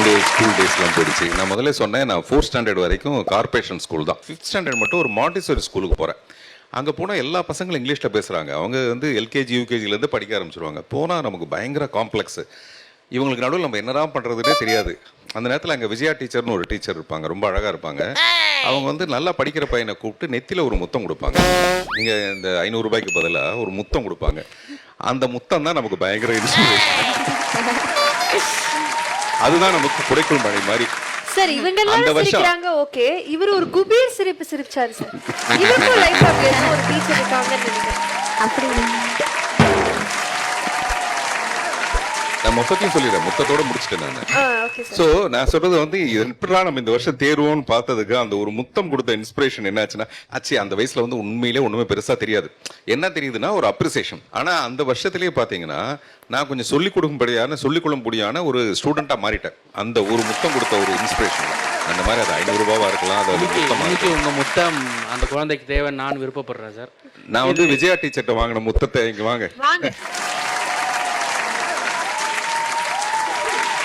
என்னுடைய ஸ்கூல் டேஸ்லாம் போயிடுச்சு. நான் முதல்ல சொன்னேன், நான் 4th ஸ்டாண்டர்ட் வரைக்கும் கார்ப்பரேஷன் ஸ்கூல் தான். 5th ஸ்டாண்டர்ட் மட்டும் ஒரு மாண்டிசரி ஸ்கூலுக்கு போகிறேன். அங்கே போனால் எல்லா பசங்களும் இங்கிலீஷில் பேசுகிறாங்க. அவங்க வந்து எல்கேஜி யூகேஜிலேருந்து படிக்க ஆரம்பிச்சிருவாங்க. போனால் நமக்கு பயங்கர காம்ப்ளெக்ஸு. இவங்களுக்கு நடுவில் நம்ம என்னதான் பண்ணுறதுனே தெரியாது. அந்த நேரத்தில் அங்கே விஜயா டீச்சர்னு ஒரு டீச்சர் இருப்பாங்க, ரொம்ப அழகாக இருப்பாங்க. அவங்க வந்து நல்லா படிக்கிற பையனை கூப்பிட்டு நெத்தியில் ஒரு முத்தம் கொடுப்பாங்க. நீங்கள் இந்த 500 ரூபாய்க்கு பதிலாக ஒரு முத்தம் கொடுப்பாங்க. அந்த முத்தம் தான் நமக்கு பயங்கர இன்ஸ்பிரேஷன். அதுதான் நமக்கு குடைக்குள் மழை மாதிரி. சார் இவங்க எல்லாம் சிரிக்கிறாங்க, ஓகே. இவர் ஒரு குபீர் சிரிப்பு சிரிச்சாரு சார். இவருக்கும் லைஃப் அப்படியே ஒரு டீச்சர் இருக்காங்கன்னு நினைக்கிறேன். அப்படி நான் மொத்தத்தையும் சொல்லிடுறேன், மொத்தத்தோட முடிச்சிட்டேன் நான். Okay sir. ஸோ நான் சொல்றது வந்து எப்படிலாம் நம்ம இந்த வருஷம் தேர்வோன்னு பார்த்ததுக்கு அந்த ஒரு முத்தம் கொடுத்த இன்ஸ்பிரேஷன் என்னாச்சுன்னா, ஆச்சு அந்த வயசுல வந்து உண்மையிலே ஒண்ணுமே பெருசா தெரியாது. என்ன தெரியுதுன்னா ஒரு அப்ரிசியேஷன். ஆனா அந்த வருஷத்திலேயே பாத்தீங்கன்னா நான் கொஞ்சம் சொல்லிக் கொள்ளும்படியான ஒரு ஸ்டூடெண்டா மாறிட்டேன். அந்த ஒரு முத்தம் கொடுத்த ஒரு இன்ஸ்பிரேஷன். அந்த மாதிரி அது 500 ரூபாவா இருக்கலாம். அது இன்னைக்கு உங்க முத்தம் அந்த குழந்தைக்கு தேவை நான் விருப்பப்படுறேன் சார். நான் வந்து விஜயா டீச்சர்ட்ட வாங்கின முத்தத்தை இங்க வாங்க.